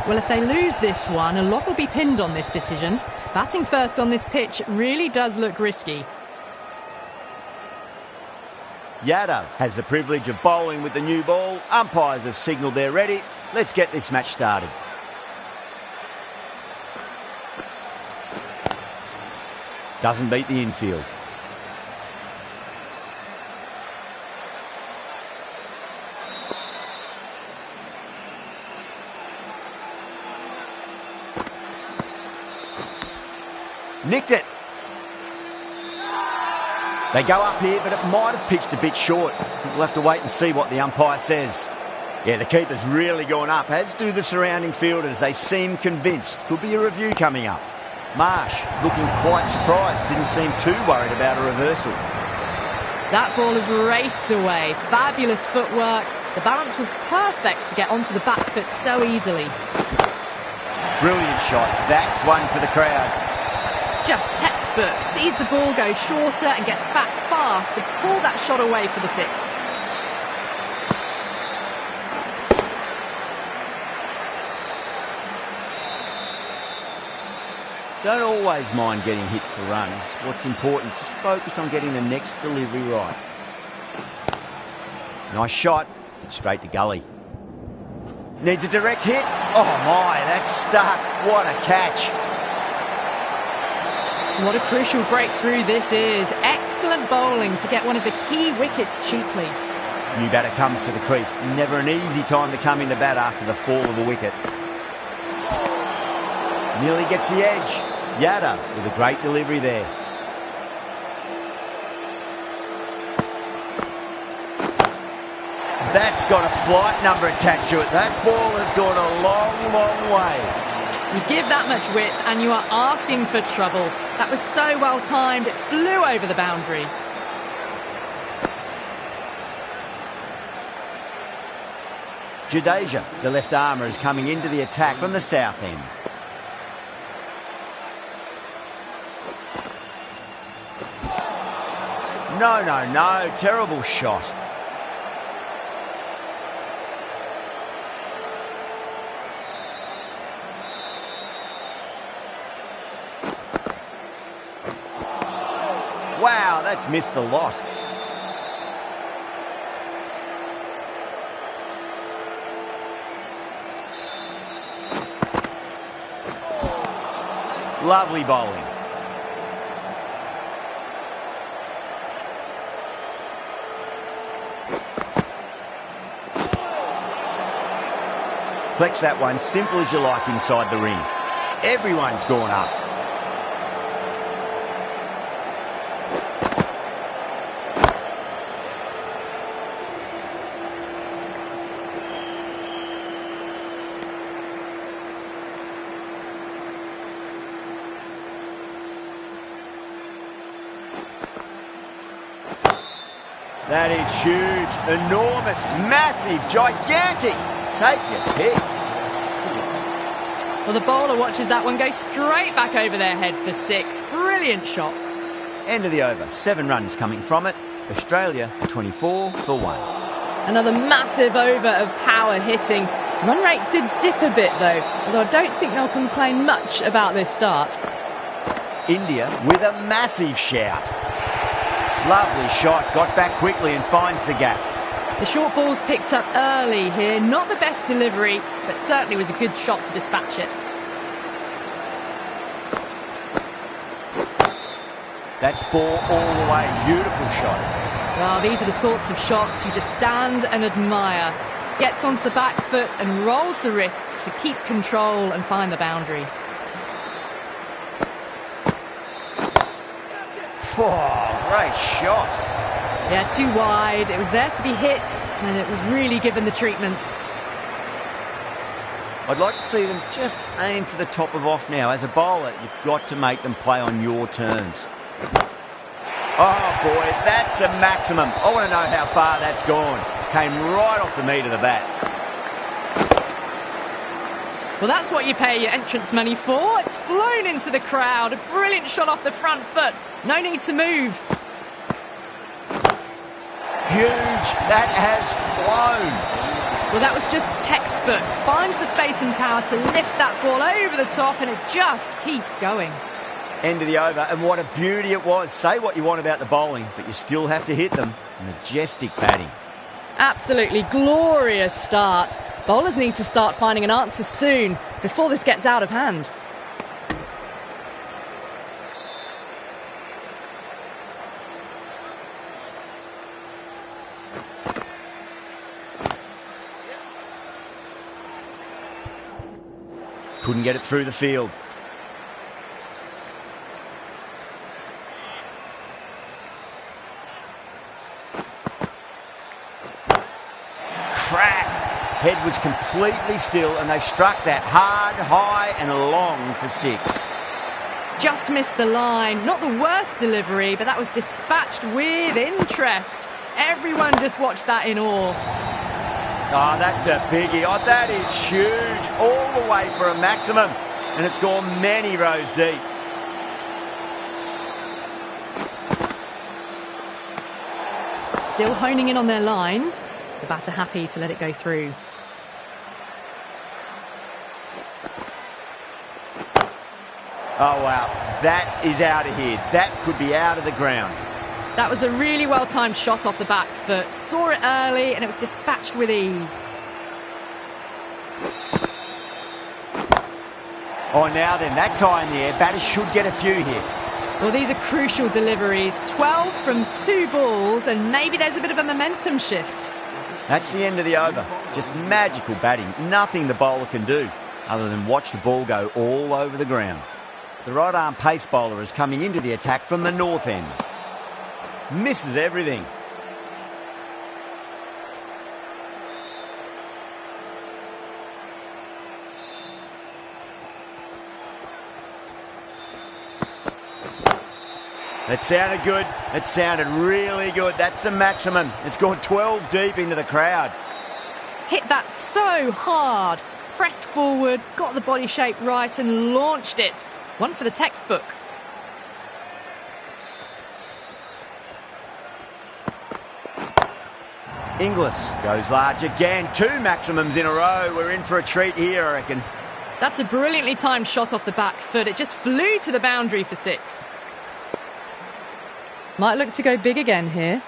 Well, if they lose this one, a lot will be pinned on this decision. Batting first on this pitch really does look risky. Yadav has the privilege of bowling with the new ball. Umpires have signalled they're ready. Let's get this match started. Doesn't beat the infield. Nicked it. They go up here, but it might have pitched a bit short. I think we'll have to wait and see what the umpire says. Yeah, the keeper's really gone up, as do the surrounding fielders. They seem convinced. Could be a review coming up. Marsh looking quite surprised, didn't seem too worried about a reversal. That ball has raced away. Fabulous footwork. The balance was perfect to get onto the back foot so easily. Brilliant shot. That's one for the crowd. Just textbook. Sees the ball go shorter and gets back fast to pull that shot away for the six. Don't always mind getting hit for runs. What's important, just focus on getting the next delivery right. Nice shot. Straight to gully. Needs a direct hit. Oh my, that's stuck. What a catch. What a crucial breakthrough this is. Excellent bowling to get one of the key wickets cheaply. New batter comes to the crease. Never an easy time to come into bat after the fall of a wicket. Nearly gets the edge. Yadav with a great delivery there. That's got a flight number attached to it. That ball has gone a long, long way. You give that much width and you are asking for trouble. That was so well timed, it flew over the boundary. Jadeja, the left armour, is coming into the attack from the south end. No, terrible shot. Wow, that's missed the lot. Lovely bowling. Flex that one, simple as you like inside the ring. Everyone's gone up. That is huge, enormous, massive, gigantic. Take your pick. Well, the bowler watches that one go straight back over their head for six. Brilliant shot. End of the over. 7 runs coming from it. Australia 24 for 1. Another massive over of power hitting. Run rate did dip a bit though, although I don't think they'll complain much about this start. India with a massive shout. Lovely shot, got back quickly and finds the gap. The short ball's picked up early here. Not the best delivery, but certainly was a good shot to dispatch it. That's 4 all the way. Beautiful shot. Well, these are the sorts of shots you just stand and admire. Gets onto the back foot and rolls the wrists to keep control and find the boundary. Oh, great shot. Yeah, too wide. It was there to be hit, and it was really given the treatment. I'd like to see them just aim for the top of off now. As a bowler, you've got to make them play on your terms. Oh, boy, that's a maximum. I want to know how far that's gone. Came right off the meat of the bat. Well, that's what you pay your entrance money for. It's flown into the crowd. A brilliant shot off the front foot. No need to move. Huge. That has flown. Well, that was just textbook. Finds the space and power to lift that ball over the top, and it just keeps going. End of the over, and what a beauty it was. Say what you want about the bowling, but you still have to hit them. Majestic batting. Absolutely glorious start. Bowlers need to start finding an answer soon, before this gets out of hand. Couldn't get it through the field. Crack! Head was completely still and they struck that hard, high and long for 6. Just missed the line. Not the worst delivery, but that was dispatched with interest. Everyone just watched that in awe. Oh, that's a biggie. Oh, that is huge. All the way for a maximum. And it's gone many rows deep. Still honing in on their lines. The batter happy to let it go through. Oh, wow. That is out of here. That could be out of the ground. That was a really well-timed shot off the back foot. Saw it early and it was dispatched with ease. Oh, now then, that's high in the air. Batters should get a few here. Well, these are crucial deliveries. 12 from 2 balls, and maybe there's a bit of a momentum shift. That's the end of the over. Just magical batting. Nothing the bowler can do other than watch the ball go all over the ground. The right-arm pace bowler is coming into the attack from the north end. Misses everything. That sounded good. It sounded really good. That's a maximum. It's gone 12 deep into the crowd. Hit that so hard. Pressed forward, got the body shape right and launched it. One for the textbook. Inglis goes large again. 2 maximums in a row. We're in for a treat here, I reckon. That's a brilliantly timed shot off the back foot. It just flew to the boundary for 6. Might look to go big again here.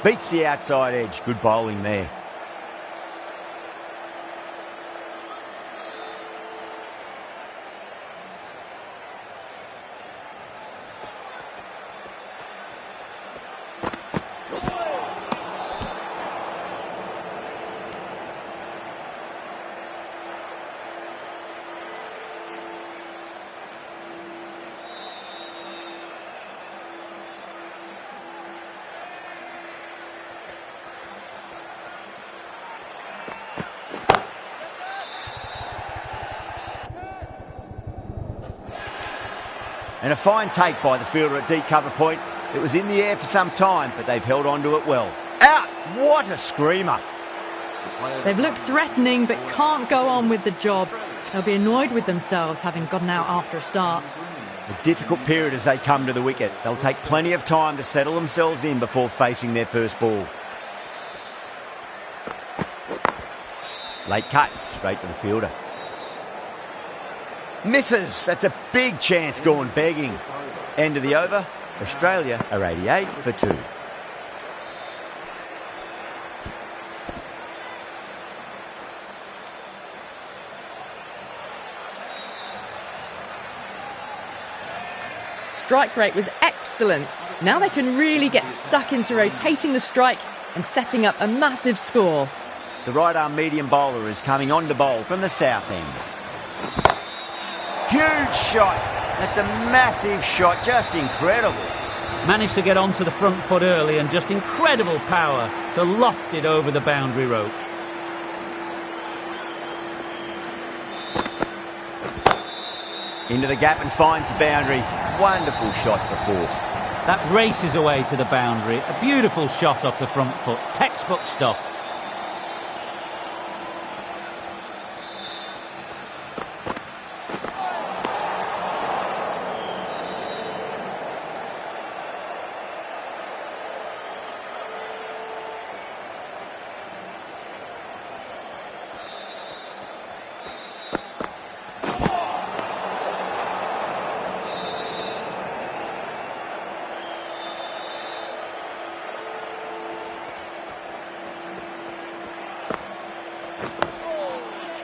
Beats the outside edge. Good bowling there. And a fine take by the fielder at deep cover point. It was in the air for some time, but they've held on to it well. Out! What a screamer! They've looked threatening, but can't go on with the job. They'll be annoyed with themselves having gotten out after a start. A difficult period as they come to the wicket. They'll take plenty of time to settle themselves in before facing their first ball. Late cut, straight to the fielder. Misses. That's a big chance gone begging. End of the over. Australia are 88 for 2. Strike rate was excellent. Now they can really get stuck into rotating the strike and setting up a massive score. The right-arm medium bowler is coming on to bowl from the south end. Huge shot. That's a massive shot. Just incredible. Managed to get onto the front foot early and just incredible power to loft it over the boundary rope. Into the gap and finds the boundary. Wonderful shot for 4. That races away to the boundary. A beautiful shot off the front foot. Textbook stuff.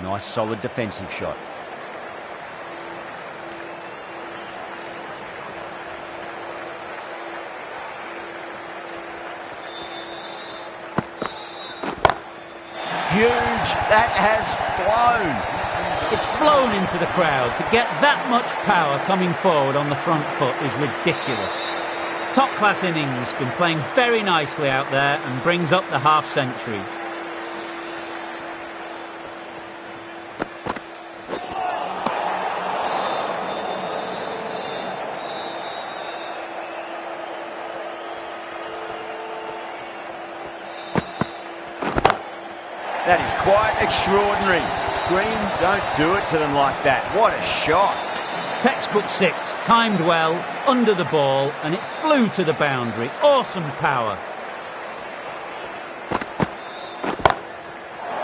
Nice solid defensive shot. Huge. That has flown. It's flown into the crowd. To get that much power coming forward on the front foot is ridiculous. Top-class innings, been playing very nicely out there and brings up the half-century. That is quite extraordinary. Green don't do it to them like that. What a shot. Textbook six, timed well, under the ball, and it flew to the boundary. Awesome power.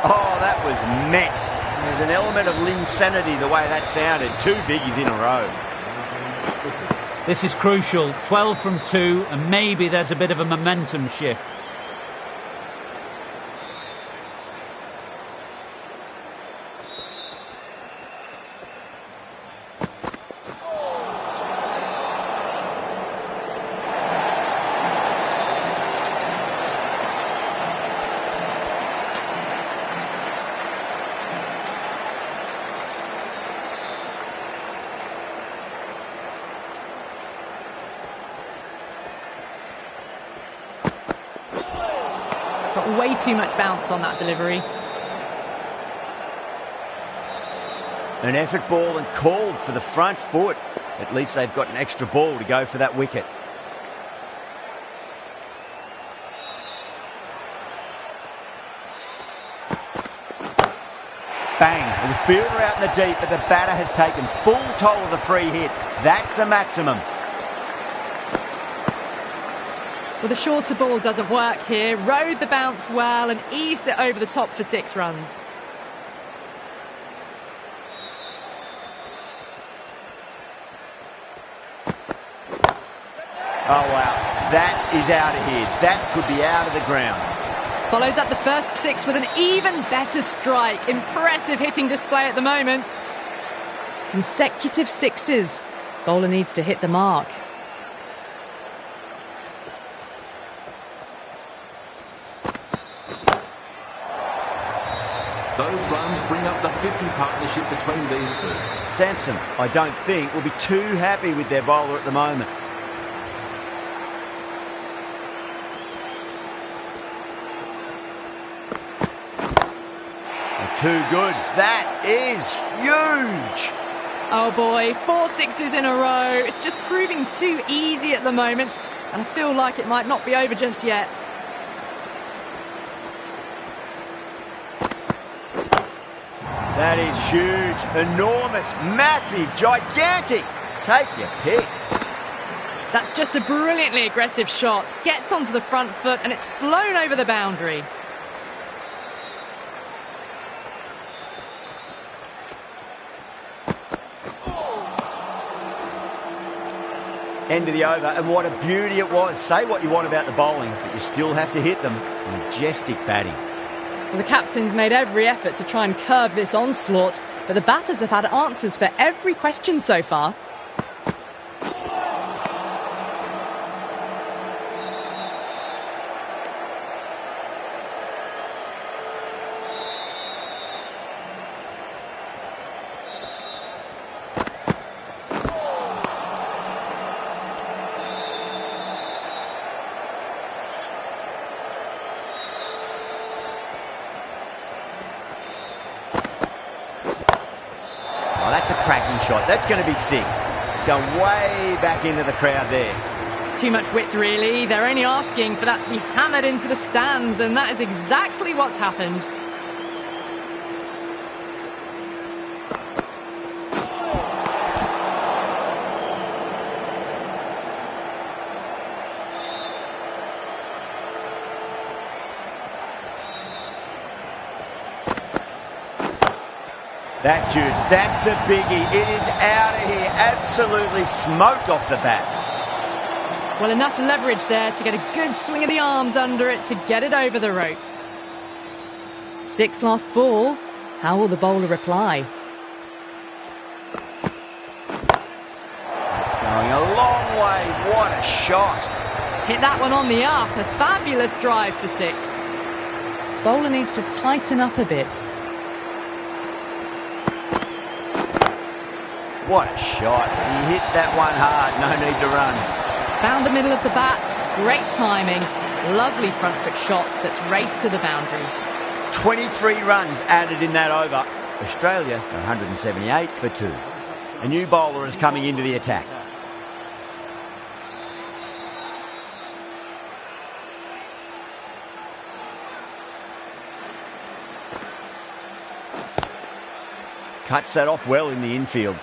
Oh, that was met. There's an element of Linsanity the way that sounded. 2 biggies in a row. This is crucial. 12 from 2, and maybe there's a bit of a momentum shift. Got way too much bounce on that delivery. An effort ball and called for the front foot. At least they've got an extra ball to go for that wicket. Bang. There's a fielder out in the deep, but the batter has taken full toll of the free hit. That's a maximum. Well, the shorter ball doesn't work here. Rode the bounce well and eased it over the top for 6 runs. Oh, wow. That is out of here. That could be out of the ground. Follows up the first 6 with an even better strike. Impressive hitting display at the moment. Consecutive 6s. Bowler needs to hit the mark. Those runs bring up the 50 partnership between these two. Sampson, I don't think, will be too happy with their bowler at the moment. Too good. That is huge. Oh boy, 4 6s in a row. It's just proving too easy at the moment, and I feel like it might not be over just yet. That is huge, enormous, massive, gigantic. Take your pick. That's just a brilliantly aggressive shot. Gets onto the front foot and it's flown over the boundary. End of the over, and what a beauty it was. Say what you want about the bowling, but you still have to hit them. Majestic batting. Well, the captain's made every effort to try and curb this onslaught, but the batters have had answers for every question so far. Oh, that's a cracking shot. That's going to be 6. It's going way back into the crowd there. Too much width, really. They're only asking for that to be hammered into the stands, and that is exactly what's happened. That's huge. That's a biggie. It is out of here. Absolutely smoked off the bat. Well, enough leverage there to get a good swing of the arms under it to get it over the rope. 6 last ball. How will the bowler reply? It's going a long way. What a shot. Hit that one on the up. A fabulous drive for 6. Bowler needs to tighten up a bit. What a shot. He hit that one hard. No need to run. Found the middle of the bat. Great timing. Lovely front foot shots that's raced to the boundary. 23 runs added in that over. Australia are 178 for 2. A new bowler is coming into the attack. Cuts that off well in the infield.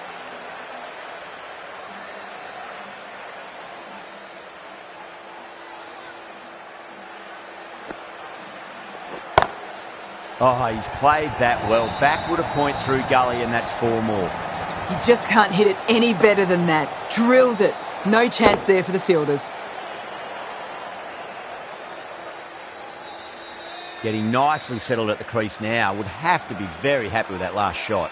Oh, he's played that well. Backward a point through gully, and that's 4 more. You just can't hit it any better than that. Drilled it. No chance there for the fielders. Getting nicely settled at the crease now. Would have to be very happy with that last shot.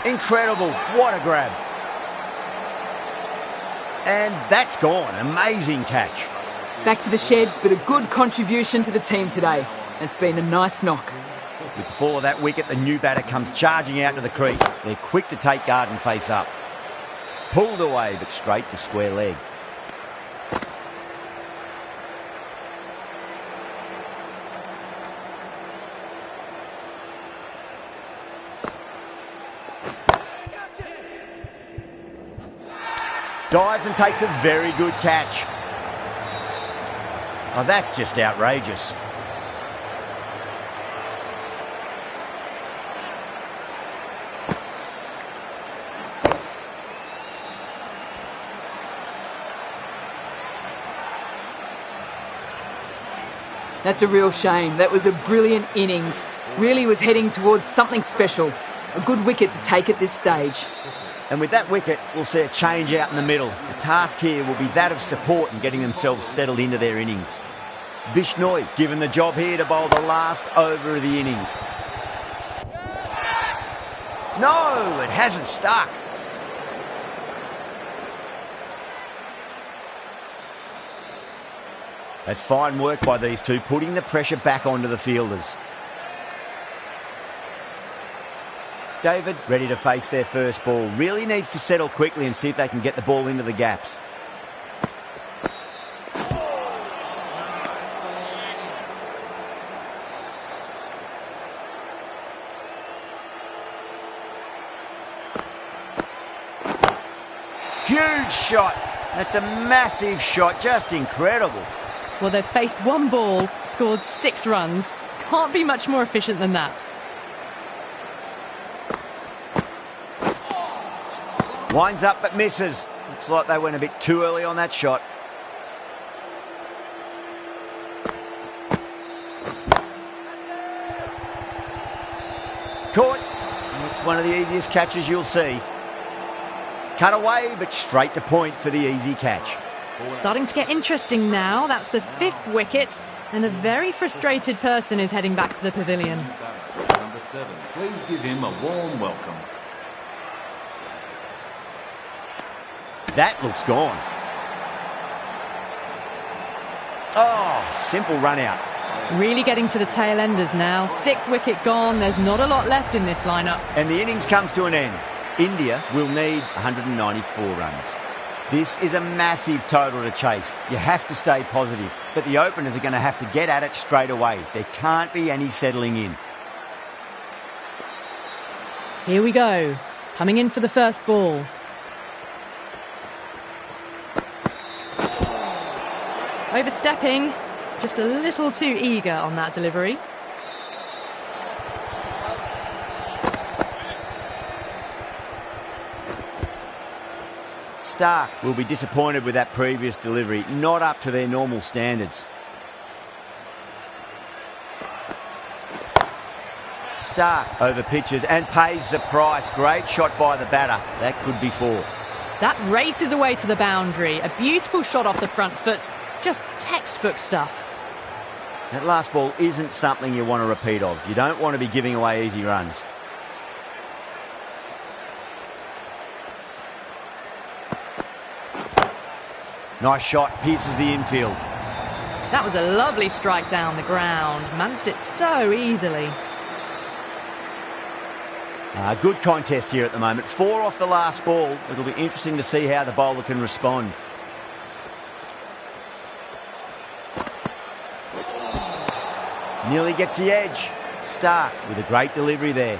Incredible. What a grab. And that's gone. Amazing catch. Back to the sheds, but a good contribution to the team today. It's been a nice knock. With the fall of that wicket, the new batter comes charging out to the crease. They're quick to take guard and face up. Pulled away, but straight to square leg. Dives and takes a very good catch. Oh, that's just outrageous. That's a real shame. That was a brilliant innings. Really was heading towards something special. A good wicket to take at this stage. And with that wicket, we'll see a change out in the middle. The task here will be that of support and getting themselves settled into their innings. Bishnoi given the job here to bowl the last over of the innings. No, it hasn't stuck. That's fine work by these two, putting the pressure back onto the fielders. David, ready to face their first ball. Really needs to settle quickly and see if they can get the ball into the gaps. Huge shot. That's a massive shot. Just incredible. Well, they've faced one ball, scored 6 runs. Can't be much more efficient than that. Winds up but misses. Looks like they went a bit too early on that shot. Caught. It's one of the easiest catches you'll see. Cut away, but straight to point for the easy catch. Starting to get interesting now. That's the 5th wicket, and a very frustrated person is heading back to the pavilion. Number 7. Please give him a warm welcome. That looks gone. Oh, simple run out. Really getting to the tail enders now. 6th wicket gone. There's not a lot left in this lineup. And the innings comes to an end. India will need 194 runs. This is a massive total to chase. You have to stay positive, but the openers are going to have to get at it straight away. There can't be any settling in. Here we go. Coming in for the first ball. Overstepping, just a little too eager on that delivery. Stark will be disappointed with that previous delivery, not up to their normal standards. Stark over pitches and pays the price. Great shot by the batter. That could be 4. That races away to the boundary. A beautiful shot off the front foot. Just textbook stuff. That last ball isn't something you want to repeat of. You don't want to be giving away easy runs. Nice shot, pierces the infield. That was a lovely strike down the ground. Managed it so easily. Good contest here at the moment. 4 off the last ball. It'll be interesting to see how the bowler can respond. Nearly gets the edge. Stark with a great delivery there.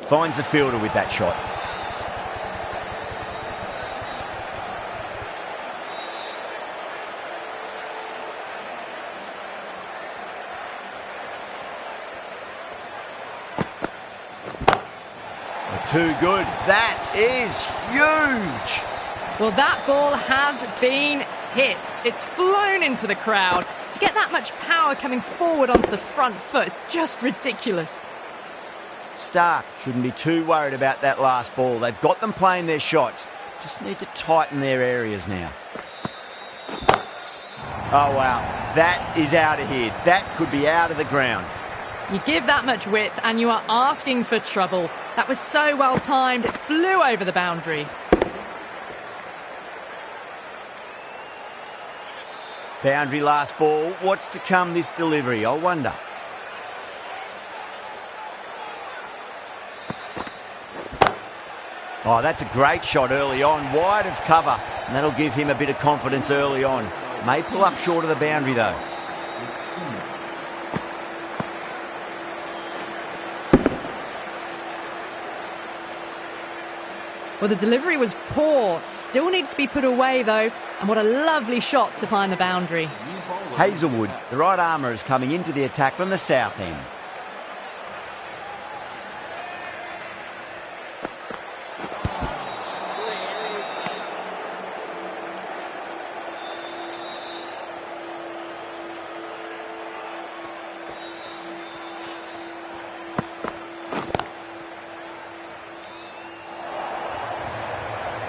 Finds the fielder with that shot. Too good. That is huge. Well, that ball has been hit. It's flown into the crowd. To get that much power coming forward onto the front foot is just ridiculous. Stark shouldn't be too worried about that last ball. They've got them playing their shots. Just need to tighten their areas now. Oh, wow. That is out of here. That could be out of the ground. You give that much width and you are asking for trouble. That was so well timed, it flew over the boundary. Boundary last ball. What's to come this delivery, I wonder. Oh, that's a great shot early on, wide of cover, and that'll give him a bit of confidence early on. May pull up short of the boundary though. Well, the delivery was poor. Still needs to be put away, though. And what a lovely shot to find the boundary. Hazelwood, the right armour, is coming into the attack from the south end.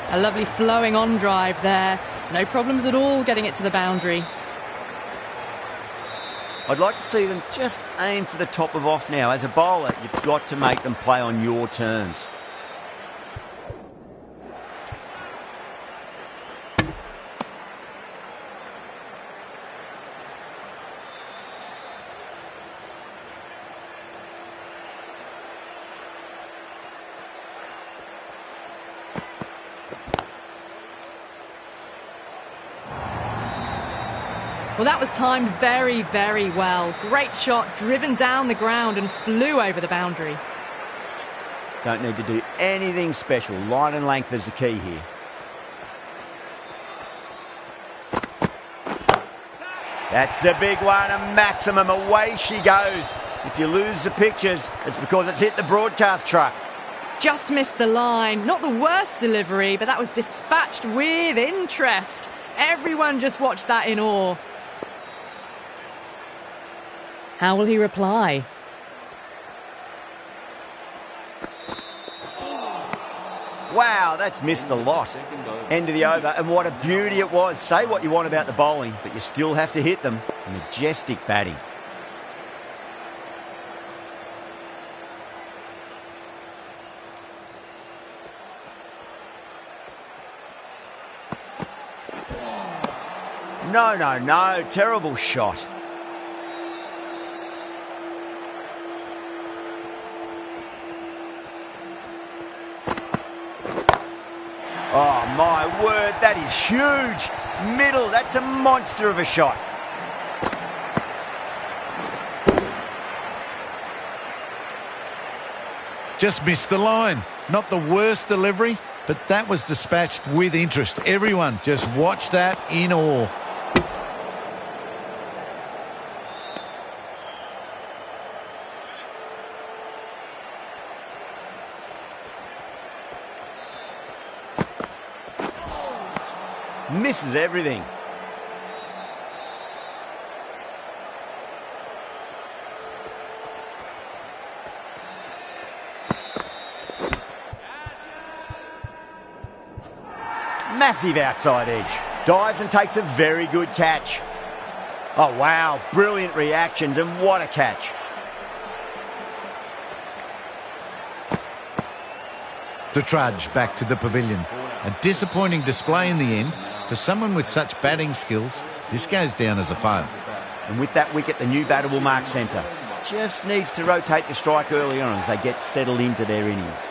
A lovely flowing on drive there. No problems at all getting it to the boundary. I'd like to see them just aim for the top of off now. As a bowler, you've got to make them play on your terms. Well, that was timed very, very well. Great shot, driven down the ground and flew over the boundary. Don't need to do anything special. Line and length is the key here. That's a big one, a maximum. Away she goes. If you lose the pictures, it's because it's hit the broadcast truck. Just missed the line. Not the worst delivery, but that was dispatched with interest. Everyone just watched that in awe. How will he reply? Wow, that's missed a lot. End of the over, and what a beauty it was. Say what you want about the bowling, but you still have to hit them. Majestic batting. No, terrible shot. Oh, my word, that is huge. Middle, that's a monster of a shot. Just missed the line. Not the worst delivery, but that was dispatched with interest. Everyone just watched that in awe. Misses everything. Massive outside edge. Dives and takes a very good catch. Oh, wow. Brilliant reactions, and what a catch. The trudge back to the pavilion. A disappointing display in the end. For someone with such batting skills, this goes down as a fail. And with that wicket, the new batter will mark centre. Just needs to rotate the strike early on as they get settled into their innings.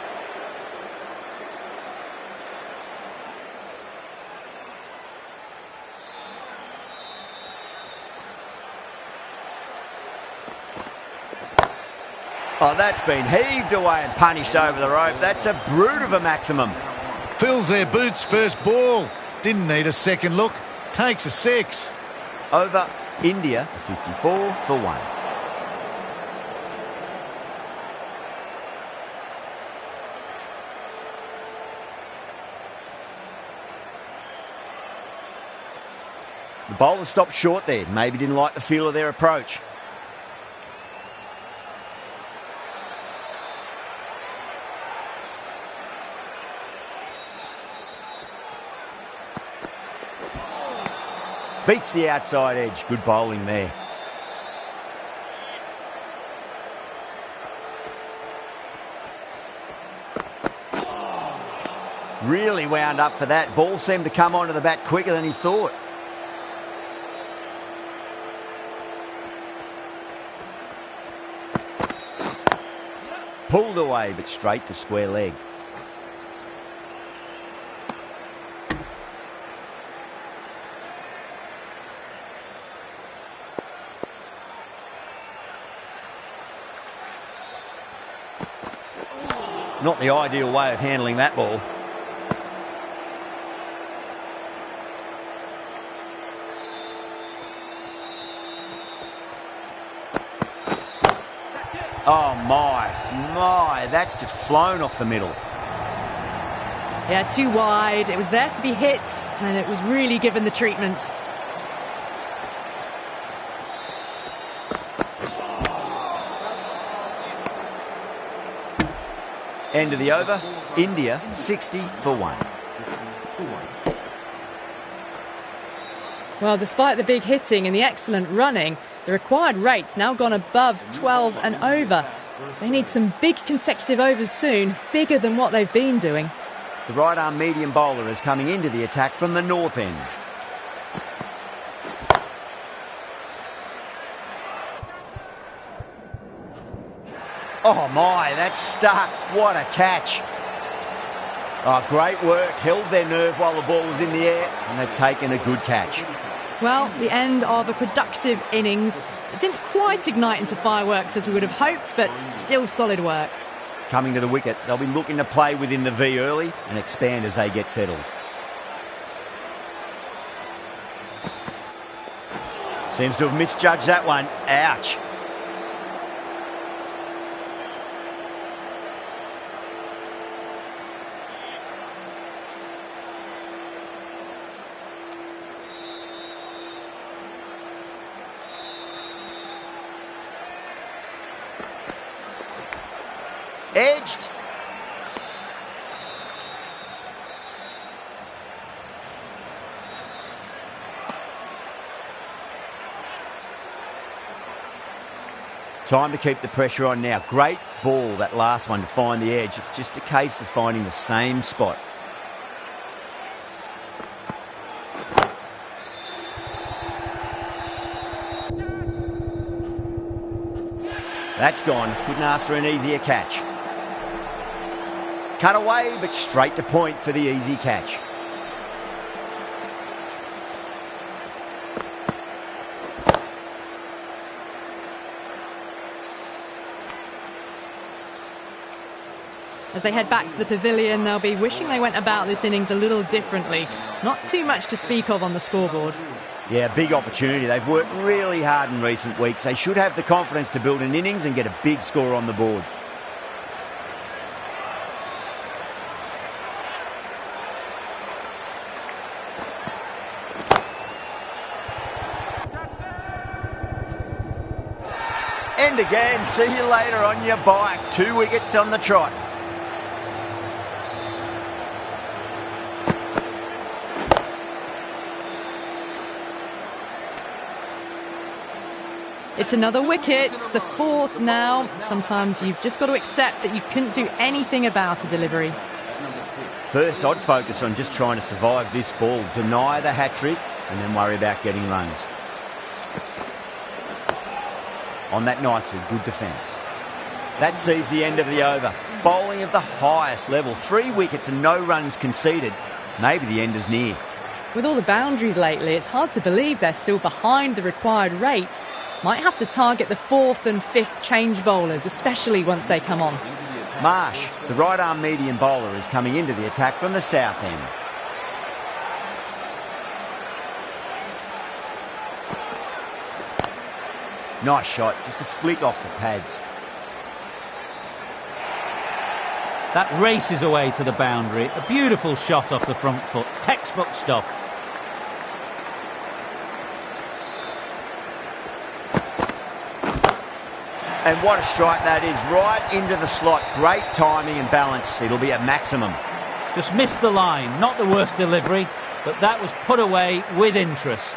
Oh, that's been heaved away and punished over the rope. That's a brute of a maximum. Fills their boots, first ball. Didn't need a second look. Takes a 6. Over India, 54 for 1. The bowler stopped short there. Maybe didn't like the feel of their approach. Beats the outside edge. Good bowling there. Really wound up for that. Ball seemed to come onto the bat quicker than he thought. Pulled away, but straight to square leg. Not the ideal way of handling that ball. Oh my, that's just flown off the middle. Yeah, too wide. It was there to be hit, and it was really given the treatment. End of the over, India 60 for 1. Well, despite the big hitting and the excellent running, the required rate's now gone above 12 and over. They need some big consecutive overs soon, bigger than what they've been doing. The right-arm medium bowler is coming into the attack from the north end. Oh my, that's stuck. What a catch. Oh, great work. Held their nerve while the ball was in the air, and they've taken a good catch. Well, the end of a productive innings. It didn't quite ignite into fireworks as we would have hoped, but still solid work. Coming to the wicket, they'll be looking to play within the V early and expand as they get settled. Seems to have misjudged that one. Ouch. Edged. Time to keep the pressure on now. Great ball, that last one, to find the edge. It's just a case of finding the same spot. That's gone. Couldn't ask for an easier catch. Cut away, but straight to point for the easy catch. As they head back to the pavilion, they'll be wishing they went about this innings a little differently. Not too much to speak of on the scoreboard. Yeah, big opportunity. They've worked really hard in recent weeks. They should have the confidence to build an innings and get a big score on the board. End again. See you later on your bike. 2 wickets on the trot. It's another wicket. It's the 4th now. Sometimes you've just got to accept that you couldn't do anything about a delivery. First, I'd focus on just trying to survive this ball, deny the hat-trick, and then worry about getting runs. On that nicely, good defence. That sees the end of the over. Bowling of the highest level. 3 wickets and no runs conceded. Maybe the end is near. With all the boundaries lately, it's hard to believe they're still behind the required rate. Might have to target the 4th and 5th change bowlers, especially once they come on. Marsh, the right-arm medium bowler, is coming into the attack from the south end. Nice shot, just a flick off the pads. That races away to the boundary. A beautiful shot off the front foot. Textbook stuff. And what a strike that is, right into the slot. Great timing and balance. It'll be a maximum. Just missed the line. Not the worst delivery, but that was put away with interest.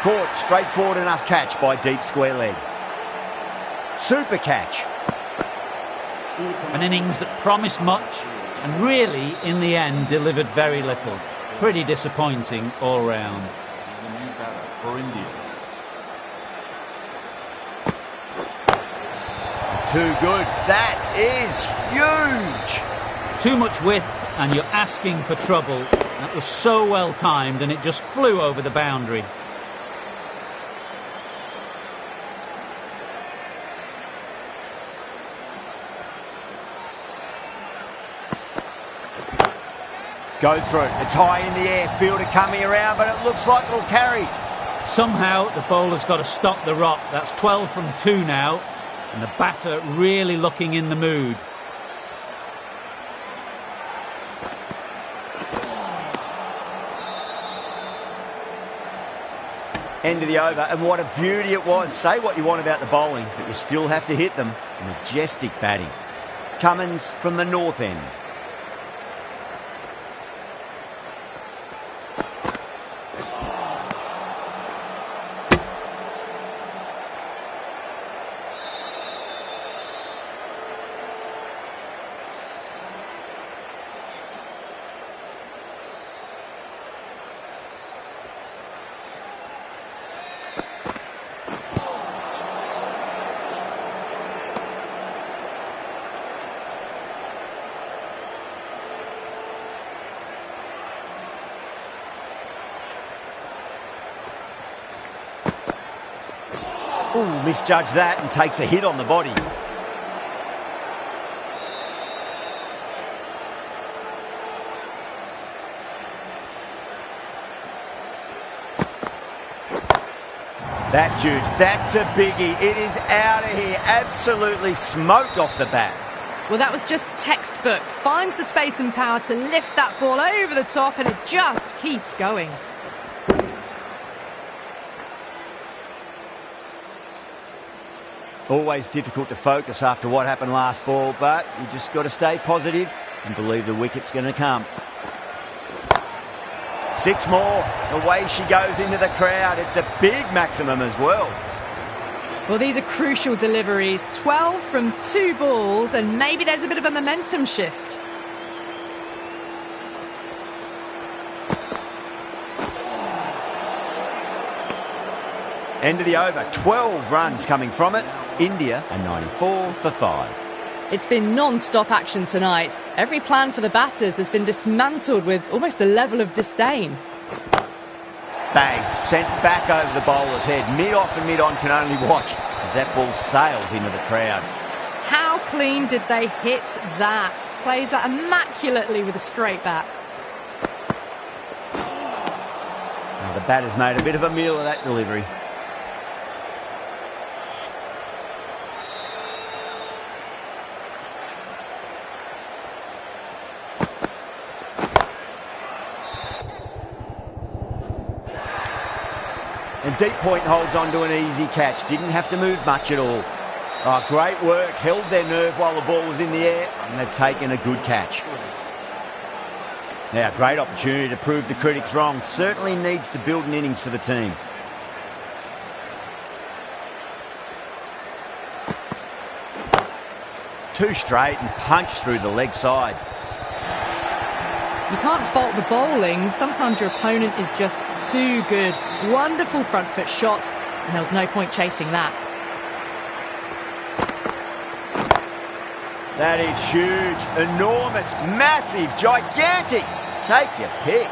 Caught, straightforward enough catch by deep square leg. Super catch. An innings that promised much and really, in the end, delivered very little. Pretty disappointing all round. The new batter for India. Too good. That is huge. Too much width and you're asking for trouble. That was so well timed and it just flew over the boundary. Goes through it. It's high in the air. Fielder coming around, but it looks like it'll carry. Somehow the bowler's got to stop the rot. That's 12 from 2 now. And the batter really looking in the mood. End of the over, and what a beauty it was. Say what you want about the bowling, but you still have to hit them. Majestic batting. Cummins from the north end. Ooh, misjudged that and takes a hit on the body. That's huge. That's a biggie. It is out of here. Absolutely smoked off the bat. Well, that was just textbook. Finds the space and power to lift that ball over the top, and it just keeps going. Always difficult to focus after what happened last ball, but you just got to stay positive and believe the wicket's going to come. 6 more. Away she goes into the crowd. It's a big maximum as well. Well, these are crucial deliveries. 12 from 2 balls, and maybe there's a bit of a momentum shift. End of the over. 12 runs coming from it. India are 94 for 5. It's been non-stop action tonight. Every plan for the batters has been dismantled with almost a level of disdain. Bang. Sent back over the bowler's head. Mid-off and mid-on can only watch as that ball sails into the crowd. How clean did they hit that? Plays that immaculately with a straight bat. Well, the batter's made a bit of a meal of that delivery. And Deep Point holds on to an easy catch. Didn't have to move much at all. Oh, great work. Held their nerve while the ball was in the air, and they've taken a good catch. Now, great opportunity to prove the critics wrong. Certainly needs to build an innings for the team. Two straight and punch through the leg side. You can't fault the bowling. Sometimes your opponent is just too good. Wonderful front foot shot, and there was no point chasing that. That is huge, enormous, massive, gigantic. Take your pick.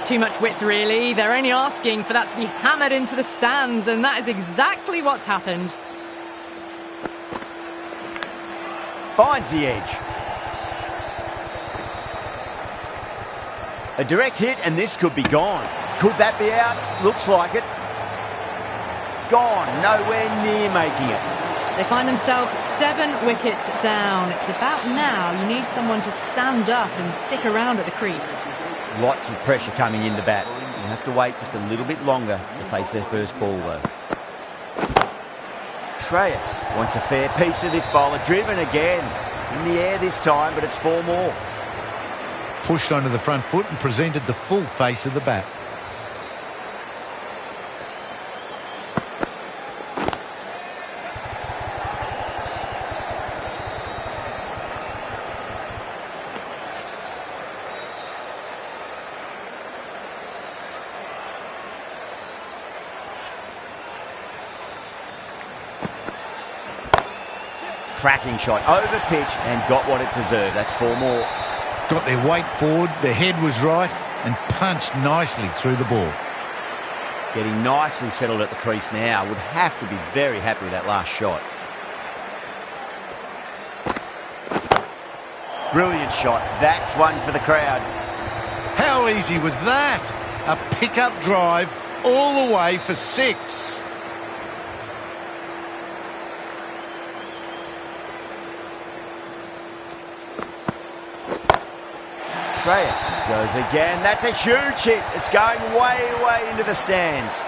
Too much width, really. They're only asking for that to be hammered into the stands, and that is exactly what's happened. Finds the edge. A direct hit, and this could be gone. Could that be out? Looks like it. Gone, nowhere near making it. They find themselves 7 wickets down. It's about now you need someone to stand up and stick around at the crease. Lots of pressure coming in to bat. You have to wait just a little bit longer to face their first ball, though. Shreyas wants a fair piece of this bowler. Driven again. In the air this time, but it's 4 more. Pushed onto the front foot and presented the full face of the bat. Cracking shot, over pitch, and got what it deserved. That's 4 more. Got their weight forward, their head was right, and punched nicely through the ball. Getting nicely settled at the crease now. Would have to be very happy with that last shot. Brilliant shot. That's one for the crowd. How easy was that? A pickup drive all the way for 6. Shreyas goes again. That's a huge hit. It's going way, way into the stands.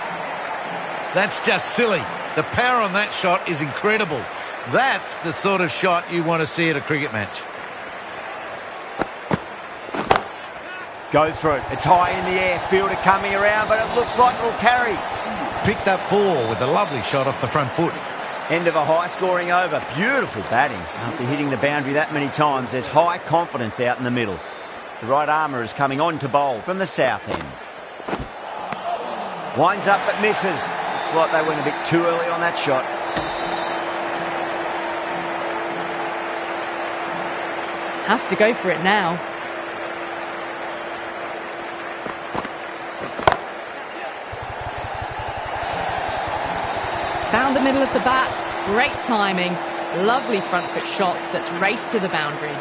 That's just silly. The power on that shot is incredible. That's the sort of shot you want to see at a cricket match. Goes for it. It's high in the air. Fielder coming around, but it looks like it'll carry. Picked up 4 with a lovely shot off the front foot. End of a high-scoring over. Beautiful batting. After hitting the boundary that many times, there's high confidence out in the middle. The right armour is coming on to bowl from the south end. Winds up but misses. Looks like they went a bit too early on that shot. Have to go for it now. Found the middle of the bat. Great timing. Lovely front foot shot that's raced to the boundary.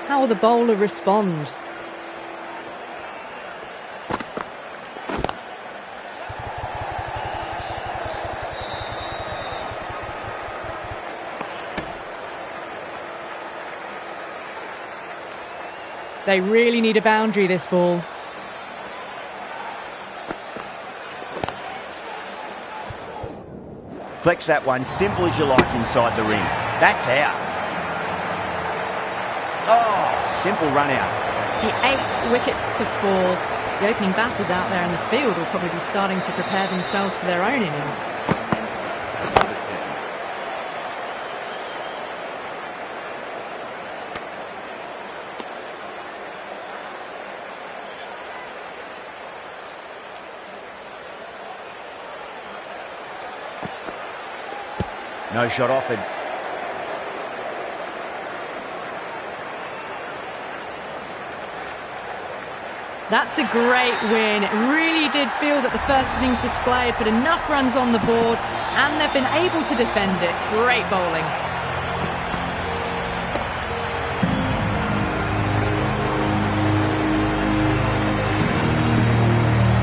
How will the bowler respond? They really need a boundary, this ball. Flex that one, simple as you like inside the ring. That's out. Oh, simple run out. The 8th wicket to fall. The opening batters out there in the field will probably be starting to prepare themselves for their own innings. No shot offered. That's a great win. It really did feel that the first innings display had put enough runs on the board, and they've been able to defend it. Great bowling.